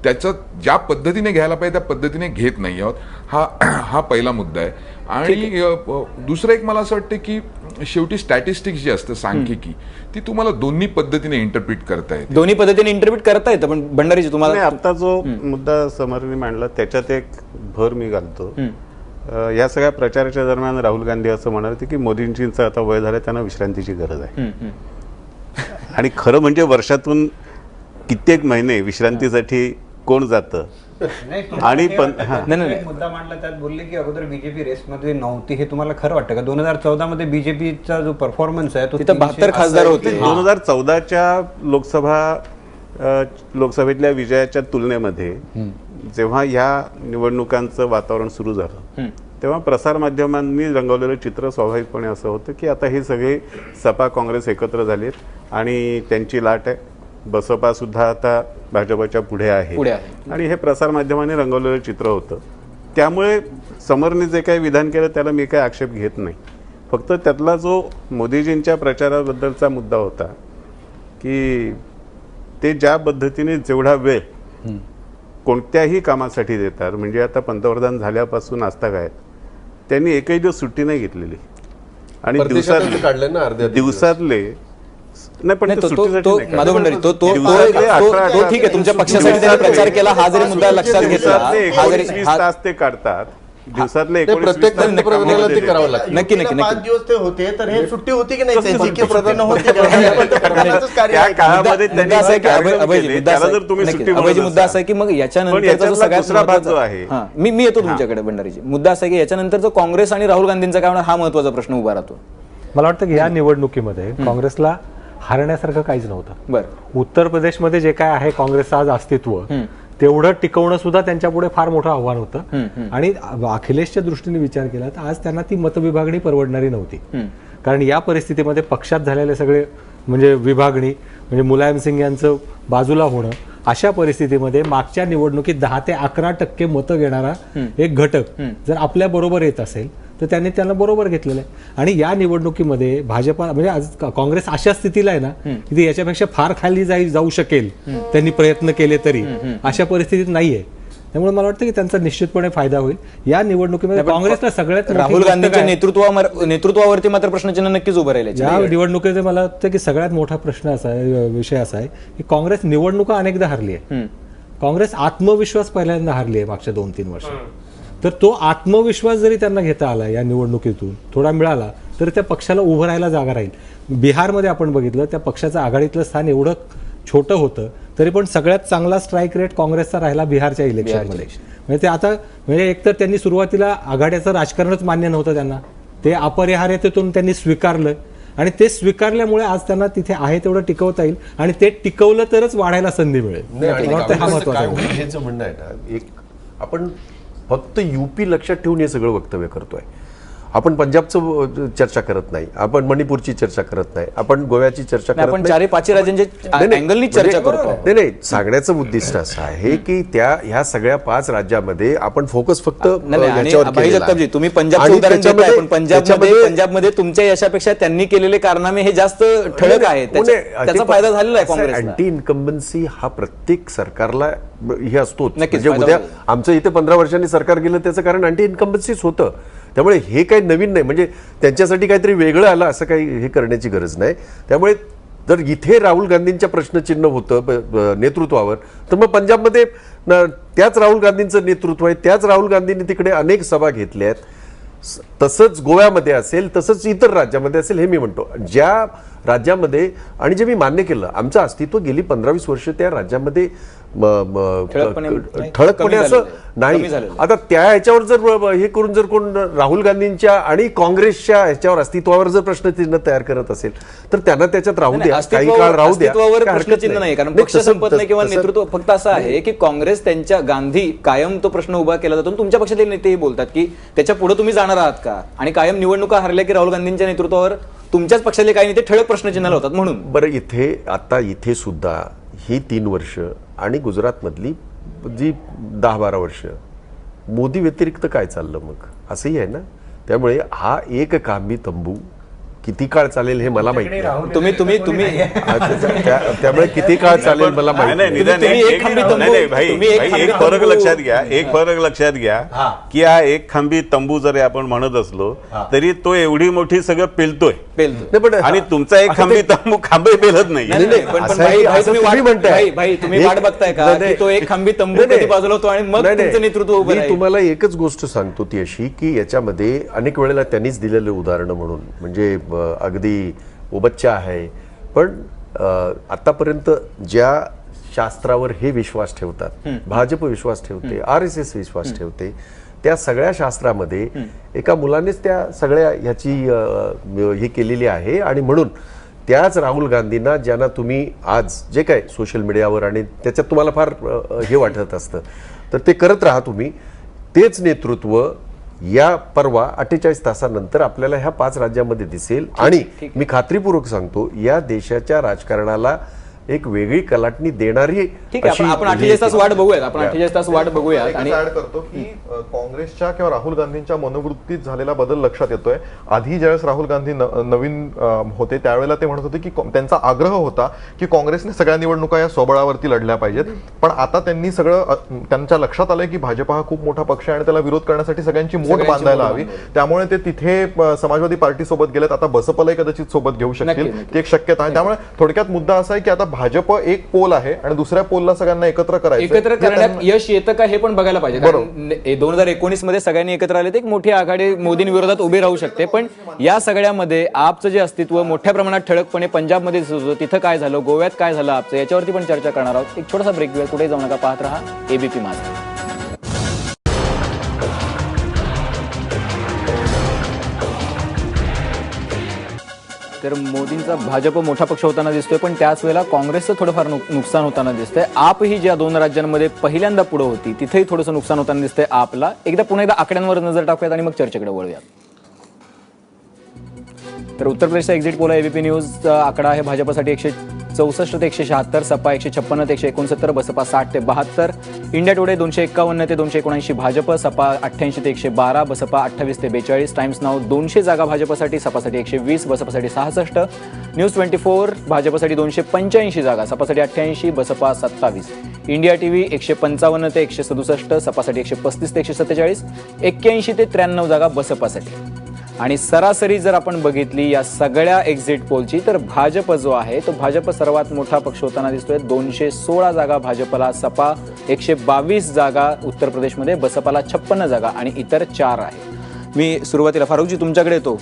Speaker 8: त्याचं ज्या पद्धतीने घ्यायला पाहिजे त्या पद्धतीने घेत नाही आहोत, हा पहिला मुद्दा आहे. आणि दुसरं एक मला असं वाटतं की शेवटी स्टॅटिस्टिक्स जी असतं, सांख्यिकी, ती तुम्हाला दोन्ही पद्धतीने इंटरप्रिट करता येते.
Speaker 1: दोन्ही पद्धतीने इंटरप्रिट करता येतं. पण भंडारीजी तुम्हाला
Speaker 4: आता जो मुद्दा समरने मांडला त्याच्यात एक भर मी घालतो. या सगळ्या प्रचाराच्या दरम्यान राहुल गांधी असं म्हणाले होते की मोदींचींचं आता वय झालं, त्यांना विश्रांतीची गरज आहे. आणि खरं म्हणजे वर्षातून कित्येक महिने विश्रांतीसाठी कोण जातं? आणि
Speaker 5: मुद्दा मांडला त्यात बोलले की अगोदर बीजेपी रेसमध्ये नव्हती, हे तुम्हाला खरं वाटतं का? 2014 मध्ये बीजेपीचा जो परफॉर्मन्स आहे तो
Speaker 1: तिथं 72 खासदार होते.
Speaker 4: 2014च्या लोकसभेतल्या विजयाच्या तुलनेमध्ये जेव्हा या निवडणुकांचं वातावरण सुरू झालं तेव्हा प्रसारमाध्यमांनी रंगवलेलं चित्र स्वाभाविकपणे असं होतं की आता हे सगळे सपा काँग्रेस एकत्र झालेत आणि त्यांची लाट आहे. बसपा सुद्धा आता भाजपच्या पुढे आहे आणि हे प्रसारमाध्यमांनी रंगवलेलं चित्र होतं. त्यामुळे समरने जे काही विधान केलं त्याला मी काही आक्षेप घेत नाही. फक्त त्यातला जो मोदीजींच्या प्रचाराबद्दलचा मुद्दा होता की ते ज्या पद्धतीने जेवढा वेळ कोणत्याही कामासाठी देतात, म्हणजे आता पंतप्रधान झाल्यापासून आजतागायत त्यांनी एकही दिवस सुट्टी नाही घेतलेली आणि
Speaker 6: काढले ना अर्ध्या
Speaker 4: दिवसातले नाही, पण
Speaker 1: माधव भंडारी तो ठीक आहे, तुमच्या पक्षासाठी त्यांनी प्रचार केला, हा जरी मुद्दा लक्षात घेतला, हा जरी
Speaker 4: 20 तास ते काढतात दिवसातले
Speaker 6: प्रत्येक पंतप्रधानाला ते करावं लागतं.
Speaker 1: नक्की
Speaker 9: 5 दिवस ते होते, तर हे सुट्टी होती की नाही त्यांची, की
Speaker 6: पंतप्रधान
Speaker 9: होते
Speaker 4: त्या काळामध्ये त्यांनी
Speaker 1: मुद्दा असा आहे की
Speaker 4: त्याला जर तुम्ही सुट्टी म्हणत
Speaker 1: मुद्दा असा आहे की मग याच्यानंतर सगळ्यात
Speaker 4: दुसरा भाग जो आहे,
Speaker 1: मी येतो तुमच्याकडे भंडारीजी. मुद्दा असा आहे की याच्यानंतर काँग्रेस आणि राहुल गांधींचा काय होणार हा महत्वाचा प्रश्न उभा राहतो.
Speaker 10: मला वाटतं की या निवडणुकीमध्ये काँग्रेसला हरण्यासारखं काहीच नव्हतं.
Speaker 1: बरं,
Speaker 10: उत्तर प्रदेशमध्ये जे काय आहे काँग्रेसचं आज अस्तित्व तेवढं टिकवणं सुद्धा त्यांच्या पुढे फार मोठं आव्हान होतं. आणि अखिलेशच्या दृष्टीने विचार केला तर आज त्यांना ती मतविभागणी परवडणारी नव्हती. कारण या परिस्थितीमध्ये पक्षात झालेले सगळे म्हणजे विभागणी म्हणजे मुलायम सिंग यांचं बाजूला होणं, अशा परिस्थितीमध्ये मागच्या निवडणुकीत 10 ते 11% मतं घेणारा एक घटक जर आपल्या बरोबर येत असेल तर त्यांनी त्यांना बरोबर घेतलेलं आहे. आणि या निवडणुकीमध्ये भाजपा म्हणजे आज काँग्रेस अशा स्थितीला आहे ना की ती याच्यापेक्षा फार खाली जाऊ शकेल त्यांनी प्रयत्न केले तरी, अशा परिस्थितीत नाहीये. त्यामुळे मला वाटतं की त्यांचा निश्चितपणे फायदा होईल या निवडणुकीमध्ये. काँग्रेसला सगळ्यात
Speaker 1: राहुल गांधींच्या नेतृत्वावरती मात्र प्रश्नचिन्ह नक्कीच उभं राहील.
Speaker 10: या निवडणुकीमध्ये मला वाटतं की सगळ्यात मोठा प्रश्न असा आहे, विषय असा आहे की काँग्रेस निवडणुका अनेकदा हरली आहे. काँग्रेस आत्मविश्वास पहिल्यांदा हरली आहे मागच्या 2-3 वर्षात. तर तो आत्मविश्वास जरी त्यांना घेता आला या निवडणुकीतून थोडा मिळाला तर त्या पक्षाला उभं राहायला जागा राहील. बिहारमध्ये आपण बघितलं त्या पक्षाचं आघाडीतलं स्थान एवढं छोटं होतं तरी पण सगळ्यात चांगला स्ट्राईक रेट काँग्रेसचा राहिला बिहारच्या इलेक्शनमध्ये. म्हणजे ते आता म्हणजे एकतर त्यांनी सुरुवातीला आघाड्याचं राजकारणच मान्य नव्हतं त्यांना, ते अपरिहार्यतेतून त्यांनी स्वीकारलं आणि ते स्वीकारल्यामुळे आज त्यांना तिथे आहे तेवढं टिकवता येईल आणि ते टिकवलं तरच वाढायला संधी मिळेल. हा महत्वाचा आहे.
Speaker 6: हेच म्हणणं आहे ना, एक आपण फक्त यूपी लक्षात ठेवून हे सगळं वक्तव्य करतोय. आपण पंजाबचं चर्चा करत नाही, आपण मणिपूरची चर्चा करत नाही, आपण गोव्याची चर्चा करत
Speaker 1: आपण 4-5 राज्यांच्या अँगलनी चर्चा करतो.
Speaker 6: नाही, सांगण्याचं उद्दिष्ट असं आहे की ह्या सगळ्या 5 राज्यामध्ये आपण फोकस फक्त
Speaker 1: जगतापजी तुम्ही पंजाबचं उदाहरण देताय, पण पंजाबमध्ये तुमच्या यशापेक्षा त्यांनी केलेले कारनामे हे जास्त ठळक आहेत, त्याचा फायदा झालेला आहे काँग्रेसला.
Speaker 6: अँटी इन्कम्बन्सी हा प्रत्येक सरकारला हे असतोच. म्हणजे उद्या आमचं इथे 15 वर्षांनी सरकार गेलं त्याचं कारण अँटी इन्कम्बन्सीच होतं. त्यामुळे हे काही नवीन नाही, म्हणजे त्यांच्यासाठी काहीतरी वेगळं आलं असं काही हे करण्याची गरज नाही. त्यामुळे जर इथे राहुल गांधींच्या प्रश्नचिन्ह होतं नेतृत्वावर तर मग पंजाबमध्ये त्याच राहुल गांधींचं नेतृत्व आहे, त्याच राहुल गांधींनी तिकडे अनेक सभा घेतल्या आहेत. तसंच गोव्यामध्ये असेल, तसंच इतर राज्यामध्ये असेल. हे मी म्हणतो ज्या राज्यामध्ये, आणि जे मी मान्य केलं, आमचं अस्तित्व गेली 15-20 वर्ष त्या राज्यामध्ये ठळकपणे असं नाही. आता त्या ह्याच्यावर जर हे करून जर कोण राहुल गांधींच्या आणि काँग्रेसच्या ह्याच्यावर अस्तित्वावर जर प्रश्नचिन्ह तयार करत असेल तर त्यांना त्याच्यात राहू द्या, काही काळ राहू द्या,
Speaker 1: प्रश्नचिन्ह नाही. कारण पक्ष संपत नाही किंवा नेतृत्व फक्त असं आहे की काँग्रेस त्यांच्या गांधी कायम तो प्रश्न उभा केला जातो. तुमच्या पक्षातले नेतेही बोलतात की त्याच्या पुढे तुम्ही जाणार आहात का, आणि कायम निवडणुका हरल्या की राहुल गांधींच्या नेतृत्वावर तुमच्याच पक्षातले काही नेते ठळक प्रश्नचिन्ह होतात. म्हणून
Speaker 6: बरं इथे सुद्धा ही 3 वर्ष आणि गुजरातमधली जी 10-12 वर्ष मोदी व्यतिरिक्त काय चाललं मग असंही आहे ना. त्यामुळे हा एक कामी तंबू किती काळ चालेल हे मला माहिती नाही.
Speaker 1: तुम्ही
Speaker 6: त्यामुळे किती काळ चालेल मला माहिती
Speaker 4: नाही. एक फरक लक्षात घ्या की हा एक खांबी तंबू जरी आपण म्हणत असलो तरी तो एवढी मोठी सगळं पेलतोय
Speaker 1: पेलतो.
Speaker 6: नाही, पण
Speaker 4: आणि तुमचा एक खांबी खांबे पेलत नाही.
Speaker 1: नाही, नाही, पण
Speaker 6: असं
Speaker 1: भाई,
Speaker 6: आहे की
Speaker 1: भाई,
Speaker 6: असं
Speaker 1: तुम्ही
Speaker 6: तुम्ही
Speaker 1: वाट-
Speaker 6: म्हणताय.
Speaker 1: भाई, भाई, तुम्ही
Speaker 6: एक-
Speaker 1: वाट बघताय का
Speaker 6: नाही,
Speaker 1: की तो एक खांबी तंबू
Speaker 6: नाही,
Speaker 1: कधी बाजूला होतो आणि मग
Speaker 6: नाही, नाही.
Speaker 1: तुमचं नेतृत्व उभं
Speaker 6: मी
Speaker 1: राहील.
Speaker 6: तुम्हाला एकच गोष्ट सांगतो ती अशी की याच्यामध्ये अनेक वेळेला त्यांनीच दिलेले उदाहरणं म्हणून म्हणजे अगदी उबच्चा आहे, पण आतापर्यंत ज्या शास्त्रावर हे विश्वास ठेवतात, भाजप विश्वास ठेवते, RSS विश्वास ठेवते, त्या सगळ्या शास्त्रामध्ये एका मुलानेच त्या सगळ्या ह्याची हे केलेली आहे. आणि म्हणून त्याच राहुल गांधींना ज्यांना तुम्ही आज जे काय सोशल मीडियावर आणि त्याच्यात तुम्हाला फार हे वाटत असतं, तर ते करत राहा तुम्ही. तेच नेतृत्व या परवा 48 तासानंतर आपल्याला ह्या 5 राज्यांमध्ये दिसेल. आणि मी खात्रीपूर्वक सांगतो, या देशाच्या राजकारणाला एक वेगळी कलाटणी देणारी
Speaker 1: ठीक आहे, आपण 48 तास वाट बघूयात. आपण 48 तास वाट बघूयात.
Speaker 7: आणि ऍड करतो की काँग्रेसच्या किंवा राहुल गांधींच्या मनोवृत्तीत झालेला बदल लक्षात येतोय. आधी ज्यावेळेस राहुल गांधी नवीन होते त्यावेळेला ते म्हणत होते की त्यांचा आग्रह होता की काँग्रेसने सगळ्या निवडणुका या स्वबळावरती लढल्या पाहिजेत. पण आता त्यांनी सगळं त्यांच्या लक्षात आलंय की भाजप हा खूप मोठा पक्ष आहे आणि त्याला विरोध करण्यासाठी सगळ्यांची मोठ बांधायला हवी. त्यामुळे ते तिथे समाजवादी पार्टी सोबत गेलेत. आता बसपालाही कदाचित सोबत घेऊ शकतील, ती एक शक्यता आहे. त्यामुळे थोडक्यात मुद्दा असा आहे की आता भाजप एक पोल आहे आणि दुसऱ्या पोलला सगळ्यांना एकत्र
Speaker 1: एकत्र करण्यात यश येतं का हे पण बघायला पाहिजे. 2019 मध्ये सगळ्यांनी एकत्र आले तर एक मोठी आघाडी मोदींविरोधात उभी राहू शकते. पण या सगळ्यामध्ये आपचं जे अस्तित्व मोठ्या प्रमाणात ठळकपणे पंजाबमध्ये दिसत होतं, तिथं काय झालं, गोव्यात काय झालं आपचं, याच्यावरती पण चर्चा करणार आहोत. एक छोटासा ब्रेक घेऊया, कुठे जाऊ नका, पाहत रहा ABP माझा. तर मोदींचा भाजप मोठा पक्ष होताना दिसतोय, पण त्याच वेळेला काँग्रेसचं थोडंफार नुकसान होताना दिसतंय. आप ही ज्या 2 राज्यांमध्ये पहिल्यांदा पुढे होती तिथेही थोडंसं नुकसान होताना दिसतंय आपला. पुन्हा एकदा आकड्यांवर नजर टाकूयात आणि मग चर्चेकडे वळूयात. तर उत्तर प्रदेशचा एक्झिट पोल ABP न्यूजचा आकडा आहे भाजपसाठी 164 ते 176, सपा 156 ते 169, बसपा 60 ते 72, इंडिया टुडे 251 ते 279 भाजप, सपा 88 ते 112, बसपा 28 ते 42, टाइम्स नाव 200 जागा भाजपसाठी, सपासाठी 120, बसपासाठी 66, न्यूज 24 भाजपसाठी 285 जागा, सपासाठी 88, बसपा 27, इंडिया टीव्ही 155 ते 167, सपासाठी 135 ते 147, 81 ते 93 जागा बसपासाठी. आणि सरासरी जर आपण बघितली या सगळ्या एक्झिट पोलची, तर भाजप जो आहे तो भाजप सर्वात मोठा पक्ष होताना दिसतोय. 216 जागा भाजपला, सपा 122 जागा उत्तर प्रदेशमध्ये, बसपाला 56 जागा आणि इतर 4 आहे. मी सुरुवातीला फारुखजी तुमच्याकडे येतो.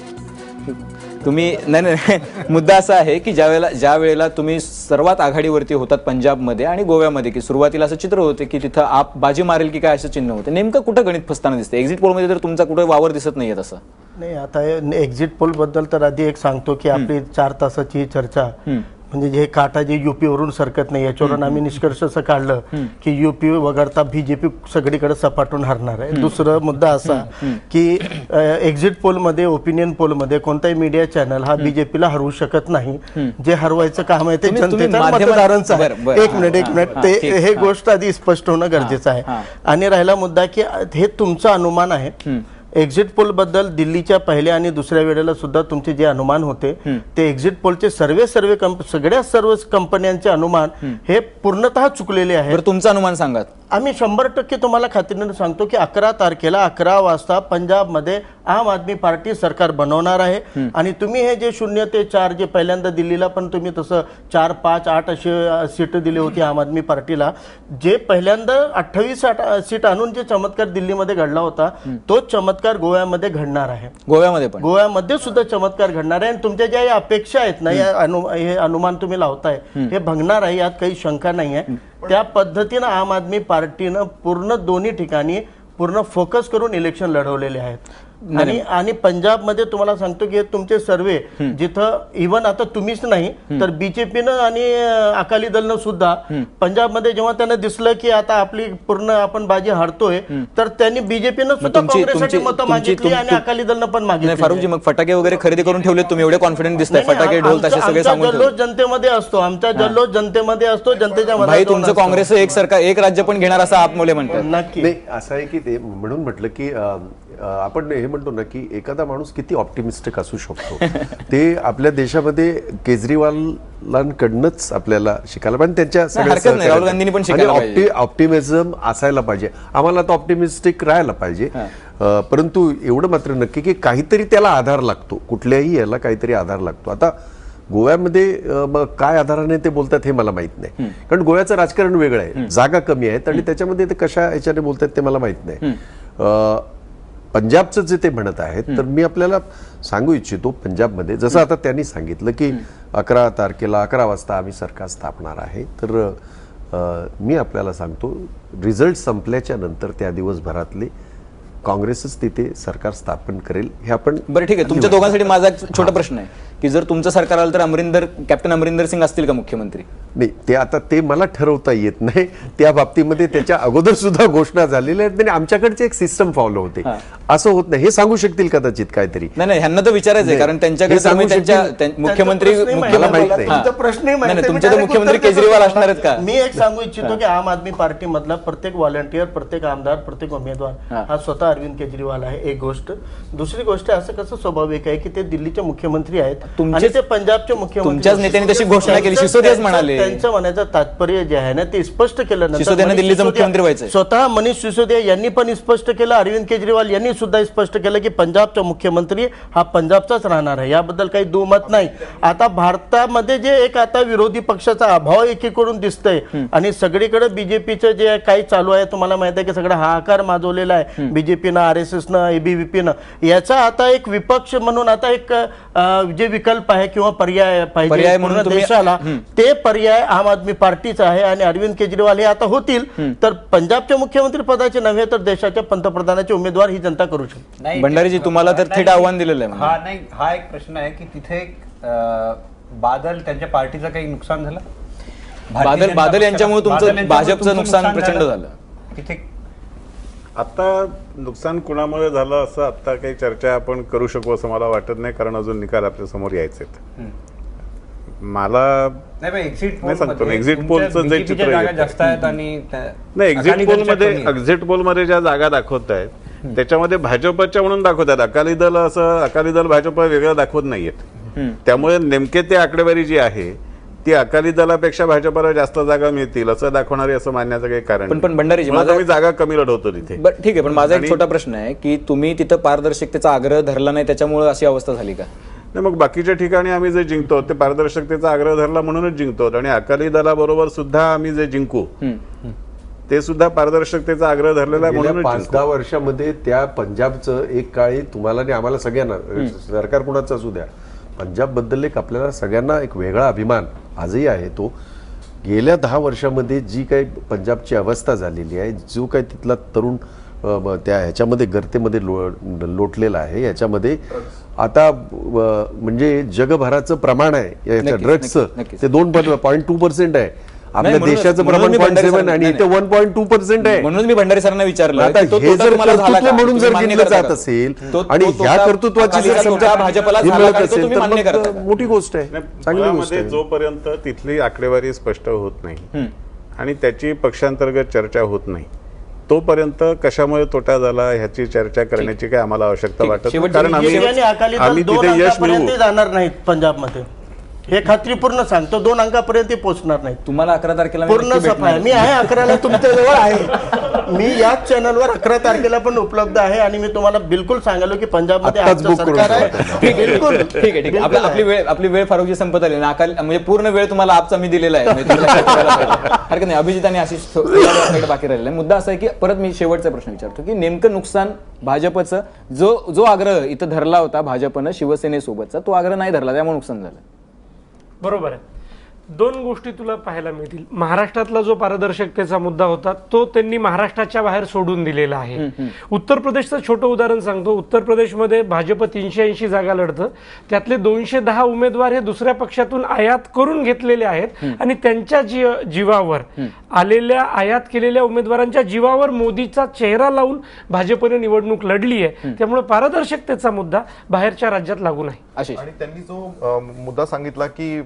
Speaker 1: तुम्ही नाही, मुद्दा असा आहे की ज्या वेळेला तुम्ही सर्वात आघाडीवरती होतात पंजाबमध्ये आणि गोव्यामध्ये, की सुरुवातीला असं चित्र होते की तिथं आप बाजी मारेल की काय असं चिन्ह होतं. नेमकं कुठं गणित फसताना दिसते एक्झिट पोलमध्ये, तर तुमचा कुठं वावर दिसत नाहीये तसं.
Speaker 9: नाही, आता एक्झिट पोल बद्दल तर आधी एक सांगतो की आपली 4 तासाची ही चर्चा म्हणजे जे काटा जे युपीवरून सरकत नाही, याच्यावरून आम्ही निष्कर्ष असं काढलं की युपी वगळता बीजेपी सगळीकडे सपाटून हरणार आहे. दुसरा मुद्दा असा की एक्झिट पोलमध्ये, ओपिनियन पोलमध्ये कोणताही मीडिया चॅनल हा बीजेपीला हरवू शकत नाही. जे हरवायचं काम आहे ते जनतेच्या मतदारांचं आहे. एक मिनिट ते हे गोष्ट आधी स्पष्ट होणं गरजेचं आहे. आणि राहिला मुद्दा की हे तुमचं अनुमान आहे. एक्झिट पोल बद्दल दिल्लीच्या पहिल्या आणि दुसऱ्या वेळेला सुद्धा तुमचे जे अनुमान होते ते एक्झिट पोलचे सर्व कंपन्यांचे अनुमान हे पूर्णतः चुकलेले आहे.
Speaker 1: तुमचं अनुमान सांगा.
Speaker 9: आम्ही 100% तुम्हाला खात्रीने सांगतो की 11 तारखेला 11 वाजता पंजाबमध्ये आम आदमी पार्टी सरकार बनवणार आहे. आणि तुम्ही हे जे 0 ते 4 जे पहिल्यांदा दिल्लीला पण तुम्ही तसं 4, 5, 8 अशी सीट दिली होती आम आदमी पार्टीला, जे पहिल्यांदा 28 सीट आणून जे चमत्कार दिल्लीमध्ये घडला होता तोच चमत्कार गोव्यामध्ये घडणार आहे. गोव्यामध्ये सुद्धा चमत्कार घडणार आहे. आणि तुमच्या ज्या या अपेक्षा आहेत ना, हे अनुमान तुम्ही लावताय हे भंगणार आहे, यात काही शंका नाही आहे. त्या पद्धतीनं आम आदमी पार्टीनं पूर्ण दोन्ही ठिकाणी पूर्ण फोकस करून इलेक्शन लढवलेले आहेत. आणि पंजाबमध्ये तुम्हाला सांगतो की तुमचे सर्वे जिथं इव्हन आता तुम्हीच नाही तर बीजेपीनं आणि अकाली दलनं सुद्धा पंजाबमध्ये जेव्हा त्यांना दिसलं की आता आपली पूर्ण आपण बाजी हारतोय, तर त्यांनी बीजेपीनं सुद्धा काँग्रेससाठी मतं मागितली आणि अकाली दलनं पण मागितली.
Speaker 1: फारुखजी, मग फटाके वगैरे खरेदी करून ठेवले तुम्ही, एवढे कॉन्फिडंट दिसताय. फटाके ढोल ताशे सगळे सांगून
Speaker 9: जल्लोष जनतेमध्ये असतो, आमचा जल्लोष जनतेमध्ये असतो, जनतेच्या
Speaker 1: भाई तुमचं काँग्रेस एक सरकार एक राज्य पण घेणार असं आप मुले म्हणतात.
Speaker 9: नक्की
Speaker 6: असं आहे की ते म्हणून म्हटलं की आपण हे म्हणतो ना की एखादा माणूस किती ऑप्टिमिस्टिक असू शकतो ते आपल्या देशामध्ये केजरीवालांकडनंच आपल्याला शिकायला पाहिजे. त्यांच्या
Speaker 1: हरकत नाही, राहुल गांधींनी पण शिकायला पाहिजे.
Speaker 6: ऑप्टिमिझम असायला पाहिजे. आम्हाला तर ऑप्टिमिस्टिक राहायला पाहिजे. परंतु एवढं मात्र नक्की की काहीतरी त्याला आधार लागतो, कुठल्याही याला काहीतरी आधार लागतो. आता गोव्यामध्ये मग काय आधाराने ते बोलतात हे मला माहित नाही, कारण गोव्याचं राजकारण वेगळं आहे, जागा कमी आहेत आणि त्याच्यामध्ये ते कशा याच्याने बोलतात ते मला माहित नाही. पंजाबचं जे ते म्हणत आहेत तर मी आपल्याला सांगू इच्छितो, पंजाबमध्ये जसं आता त्यांनी सांगितलं की 11 तारखेला 11 वाजता आम्ही सरकार स्थापणार आहे, तर मी आपल्याला सांगतो रिझल्ट संपल्याच्या नंतर त्या दिवसभरातले काँग्रेसच तिथे सरकार स्थापन करेल. हे आपण
Speaker 1: बरं ठीक आहे. तुमच्या दोघांसाठी माझा एक छोटा प्रश्न आहे की जर तुमचं सरकार आलं तर कॅप्टन अमरिंदर सिंग असतील का मुख्यमंत्री?
Speaker 6: नाही, ते आता ते मला ठरवता येत नाही. त्या बाबतीमध्ये त्याच्या अगोदर सुद्धा घोषणा झालेल्या आहेत आणि आमच्याकडचे एक सिस्टम फॉलो होते, असं होत नाही. हे सांगू शकतील कदाचित काहीतरी.
Speaker 1: नाही ह्यांना तर विचारायचंय, कारण त्यांच्याकडे मुख्यमंत्री
Speaker 6: मला माहित नाही.
Speaker 9: प्रश्न
Speaker 1: तुमचे तर मुख्यमंत्री केजरीवाल असणार आहेत का?
Speaker 9: मी एक सांगू इच्छितो की आम आदमी पार्टी मधला प्रत्येक व्हॉलंटियर, प्रत्येक आमदार, प्रत्येक उमेदवार हा स्वतः अरविंद केजरीवाल आहे. एक गोष्ट. दुसरी गोष्ट, असं कसं स्वाभाविक आहे की ते दिल्लीचे मुख्यमंत्री आहेत आणि ते पंजाबचे मुख्यमंत्री.
Speaker 1: तुमच्याच नेत्यांनी तशी घोषणा केली, सिसोदियाच म्हणाले.
Speaker 9: त्यांचं म्हणायचं तात्पर्य जे आहे ना ते स्पष्ट केलं.
Speaker 1: सिसोदियाने दिल्लीचा मुख्यमंत्री व्हायचं.
Speaker 9: स्वतः मनीष सिसोदिया यांनी पण स्पष्ट केलं, अरविंद केजरीवाल यांनी सुद्धा स्पष्ट केलं की पंजाबचा मुख्यमंत्री हा पंजाबचाच राहणार आहे. याबद्दल काही दुमत नाही. आता भारतामध्ये जे एक आता विरोधी पक्षाचा अभाव एकीकडून दिसतंय आणि सगळीकडे बीजेपीचं जे काही चालू आहे, तुम्हाला माहित आहे की सगळा हाहाकार माजवलेला आहे बीजेपीनं, आरएसएसनं, एबीव्हीपीनं. याचा आता एक विपक्ष म्हणून आता एक जे विकल्प आहे किंवा पर्याय पाहिजे म्हणून देशाला, ते पर्याय आम आदमी पार्टीचा आहे आणि अरविंद केजरीवाल हे आता होतील तर पंजाबच्या मुख्यमंत्री पदाचे नव्हे तर देशाच्या पंतप्रधानाचे उमेदवार ही जनता करू शकते.
Speaker 1: भंडारीजी, तुम्हाला तर थेट आव्हान दिलेलं आहे.
Speaker 5: हा एक प्रश्न आहे की तिथे बादल त्यांच्या पार्टीचं काही नुकसान झालं?
Speaker 1: बादल यांच्यामुळे तुमचं भाजपचं नुकसान प्रचंड झालं.
Speaker 5: तिथे
Speaker 4: आता नुकसान कुणामुळे झालं असं आता काही चर्चा आपण करू शकू असं मला वाटत नाही, कारण अजून निकाल आपल्या समोर यायचे. मला नाही सांगतो, एक्झिट पोलचं जे चित्र
Speaker 5: जास्त आहेत आणि
Speaker 4: नाही, एक्झिट पोलमध्ये ज्या जागा दाखवत आहेत त्याच्यामध्ये भाजपच्या म्हणून दाखवतात, अकाली दल भाजप वेगळं दाखवत नाहीयेत. त्यामुळे नेमके ते आकडेवारी जी आहे ती अकाली दलापेक्षा भाजपला जास्त जागा मिळतील असं दाखवणारी असं मानण्याचं काही कारण.
Speaker 1: पण भंडारीजी,
Speaker 4: माझा जागा कमी लढवतो तिथे.
Speaker 1: ठीक आहे, पण माझा एक छोटा प्रश्न आहे की तुम्ही तिथं पारदर्शकतेचा आग्रह धरला नाही, त्याच्यामुळे अशी अवस्था झाली का?
Speaker 4: नाही, मग बाकीच्या ठिकाणी आम्ही जे जिंकतो ते पारदर्शकतेचा आग्रह धरला म्हणूनच जिंकतो आणि अकाली दलाबरोबर सुद्धा आम्ही जे जिंकू ते सुद्धा पारदर्शकतेचा आग्रह धरलेला आहे म्हणून.
Speaker 6: 5-10 वर्षामध्ये त्या पंजाबचं एक काळी तुम्हाला आणि आम्हाला सगळ्यांना, सरकार कुणाचं असू द्या, पंजाब बद्दल एक आपल्याला सगळ्यांना एक वेगळा अभिमान आजही आहे. तो गेल्या 10 वर्षामध्ये जी काही पंजाबची अवस्था झालेली आहे, जो काही तिथला तरुण त्या ह्याच्यामध्ये गर्तेमध्ये लोटलेला आहे, याच्यामध्ये आता म्हणजे जगभराचं प्रमाण आहे याच्या ड्रग्सचं ते 2.2% आहे. आपल्या देशाचं प्रमाण 0.7 आणि इथे 1.2% आहे.
Speaker 1: म्हणून मी भंडारी सरांना विचारलं,
Speaker 6: आता हे जर कर्तृत्व म्हणून जर गिनलं जात असेल आणि ह्या कर्तृत्वाची जर समजा मिळत असेल तर मोठी गोष्ट आहे, चांगली गोष्ट आहे.
Speaker 4: जोपर्यंत तिथली आकडेवारी स्पष्ट होत नाही आणि त्याची पक्षांतर्गत चर्चा होत नाही तोपर्यंत कशामुळे तोटा झाला ह्याची चर्चा करण्याची काही आम्हाला आवश्यकता वाटत नाही, कारण आम्ही तिथे यश मिळवू
Speaker 9: जाणार नाहीत पंजाबमध्ये, हे खात्रीपूर्ण सांगतो. 2 अंकापर्यंत पोहोचणार नाही.
Speaker 1: तुम्हाला 11 तारखेला
Speaker 9: पूर्ण सफाई. मी आहे 11ला तुमच्या जवळ आहे. मी याच चॅनलवर 11 तारखेला पण उपलब्ध आहे आणि मी तुम्हाला बिलकुल सांगालो की पंजाबमध्ये आमचं सरकार आहे. बिलकुल
Speaker 1: ठीक आहे. आपली वेळ फारुखजी संपत आली, म्हणजे पूर्ण वेळ तुम्हाला आपचा मी दिलेला आहे. हरकत नाही. अभिजित आणि आशिष बाकी राहिलेला आहे. मुद्दा असा आहे की परत मी शेवटचा प्रश्न विचारतो की नेमकं नुकसान भाजपचं, जो आग्रह इथं धरला होता भाजपनं शिवसेनेसोबतचा, तो आग्रह नाही धरला, त्यामुळे नुकसान झालं.
Speaker 11: बरोबर आहे. 2 गोष्टी तुला पाहायला मिळतील. महाराष्ट्रातला जो पारदर्शकतेचा मुद्दा होता तो त्यांनी महाराष्ट्राच्या बाहेर सोडून दिलेला आहे. उत्तर प्रदेशचं छोटं उदाहरण सांगतो. उत्तर प्रदेशमध्ये भाजप 380 जागा लढतं, त्यातले 210 उमेदवार हे दुसऱ्या पक्षातून आयात करून घेतलेले आहेत आणि त्यांच्या जीवावर आलेल्या आयात केलेल्या उमेदवारांच्या जीवावर मोदीचा चेहरा लावून भाजपने निवडणूक लढली आहे. त्यामुळे पारदर्शकतेचा मुद्दा बाहेरच्या राज्यात लागू नाही.
Speaker 7: आणि त्यांनी जो मुद्दा सांगितला की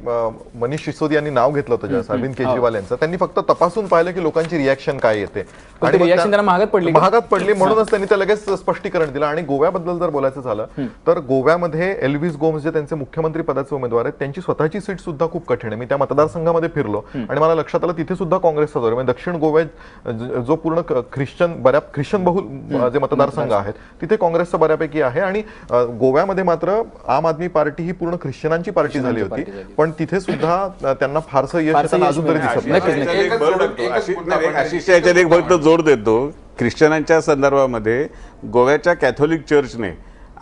Speaker 7: मनीष सिसोदिया राष्ट्रपती यांनी नाव घेतलं होतं ज्यावेळेस अरविंद केजरीवाल यांचं, त्यांनी फक्त तपासून पाहिलं की लोकांची रिॲक्शन काय येते
Speaker 1: पण ती reaction त्यांना महागात पडली का?
Speaker 7: महागात पडली, म्हणूनच त्यांनी ते लगेच स्पष्टीकरण दिलं. आणि गोव्याबद्दल जर बोलायचं झालं तर गोव्यामध्ये एल्विस गोम्स जे त्यांचे मुख्यमंत्री पदाचे उमेदवार आहेत त्यांची स्वतःची सीट सुद्धा खूप कठीण आहे. मी त्या मतदारसंघामध्ये फिरलो आणि मला लक्षात आलं तिथे सुद्धा काँग्रेसचा जोर आहे. म्हणजे दक्षिण गोव्यात जो पूर्ण ख्रिश्चन बहुल जे मतदारसंघ आहेत तिथे काँग्रेसचा बऱ्यापैकी आहे. आणि गोव्यामध्ये मात्र आम आदमी पार्टी ही पूर्ण ख्रिश्चनांची पार्टी झाली होती, पण तिथे सुद्धा त्यांना फारसं यश येताना अजून तरी दिसत नाही.
Speaker 4: आशिष याच्यात एक फक्त जोर देतो, ख्रिश्चनांच्या संदर्भामध्ये गोव्याच्या कॅथोलिक चर्चने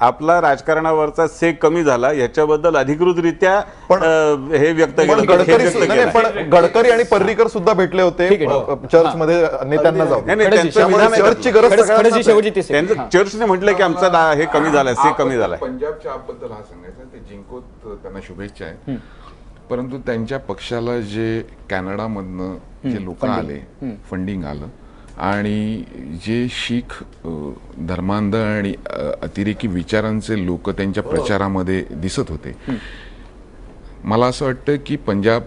Speaker 4: आपला राजकारणावरचा सेक कमी झाला याच्याबद्दल अधिकृतरित्या हे व्यक्त केलं.
Speaker 7: पण गडकरी आणि पर्रीकर सुद्धा भेटले होते चर्चमध्ये नेत्यांना जाऊन. चर्चची गरज,
Speaker 4: चर्चने म्हटलं की आमचा हे कमी झालाय, सेक कमी झालाय.
Speaker 8: पंजाबच्या बद्दल हा सांगायचं, ते जिंकोत त्यांना शुभेच्छा आहेत, परंतु त्यांच्या पक्षाला जे कॅनडामधनं जे लोक आले, फंडिंग आलं आणि जे शीख धर्मांध आणि अतिरेकी विचारांचे लोक त्यांच्या प्रचारामध्ये दिसत होते, मला असं वाटतं की पंजाब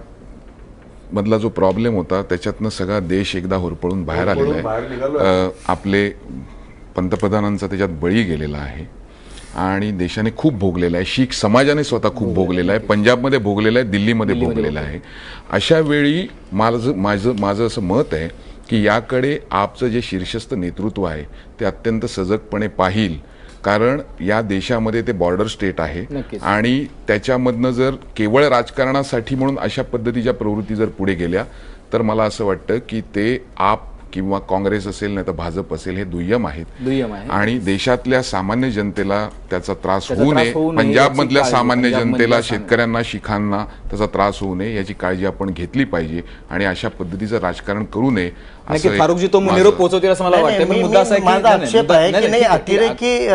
Speaker 8: मधला जो प्रॉब्लेम होता त्याच्यातनं सगळा देश एकदा होरपळून बाहेर आलेला आहे. आपले पंतप्रधानांचा त्याच्यात बळी गेलेला आहे आणि देशाने खूप भोगलेला आहे, शीख समाजाने स्वतः खूप भोगलेला आहे, पंजाबमध्ये भोगलेला आहे, दिल्लीमध्ये भोगलेला आहे. अशा वेळी माझं असं मत आहे की याकडे आपचं जे शीर्षस्थ नेतृत्व आहे ते अत्यंत सजगपणे पाहिल, कारण या देशामध्ये ते बॉर्डर स्टेट आहे आणि त्याच्यामधनं जर केवळ राजकारणासाठी म्हणून अशा पद्धतीच्या प्रवृत्ती जर पुढे गेल्या तर मला असं वाटतं की ते आप किंवा काँग्रेस असेल नाही तर भाजप असेल हे दुय्यम आहेत आणि देशातल्या सामान्य जनतेला त्याचा त्रास होऊ नये, पंजाब मधल्या सामान्य जनतेला, शेतकऱ्यांना, शिखांना त्याचा त्रास होऊ नये याची काळजी आपण घेतली पाहिजे आणि अशा पद्धतीचं राजकारण करू नये.
Speaker 1: फारुकजी तो निरोप पोहोचवतील असं मला वाटतं. पण मुद्दा असा आहे
Speaker 9: माझा आक्षेप आहे की नाही अतिरेकी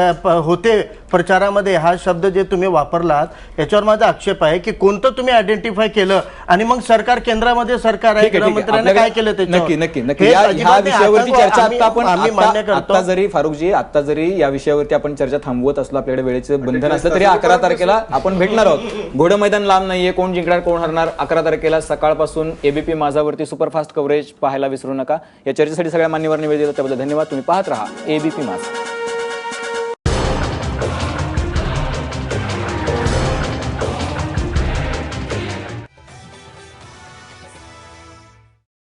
Speaker 9: होते प्रचारामध्ये, हा शब्द जे तुम्ही वापरलात याच्यावर माझा आक्षेप आहे की कोणतं तुम्ही आयडेंटिफाय केलं आणि मग सरकार केंद्रामध्ये सरकार आहे, गृहमंत्र्यांनी काय केलं त्याच्यावर.
Speaker 1: नक्की ह्या विषयावरती चर्चा आता जरी फारुकजी आता जरी या विषयावरती आपण चर्चा थांबवत असलो, आपल्याकडे वेळेचं बंधन असलं तरी 11 तारखेला आपण भेटणार आहोत. घोडं मैदान लांब नाहीये, कोण जिंकणार कोण हरणार 11 तारखेला सकाळपासून एबीपी माझावरती सुपरफास्ट कव्हरेज पाहायला विसरू नका. या चर्चेसाठी सगळ्या मान्यवरांनी वेळ दिला त्याबद्दल धन्यवाद. तुम्ही पाहत राहा एबीपी माझा.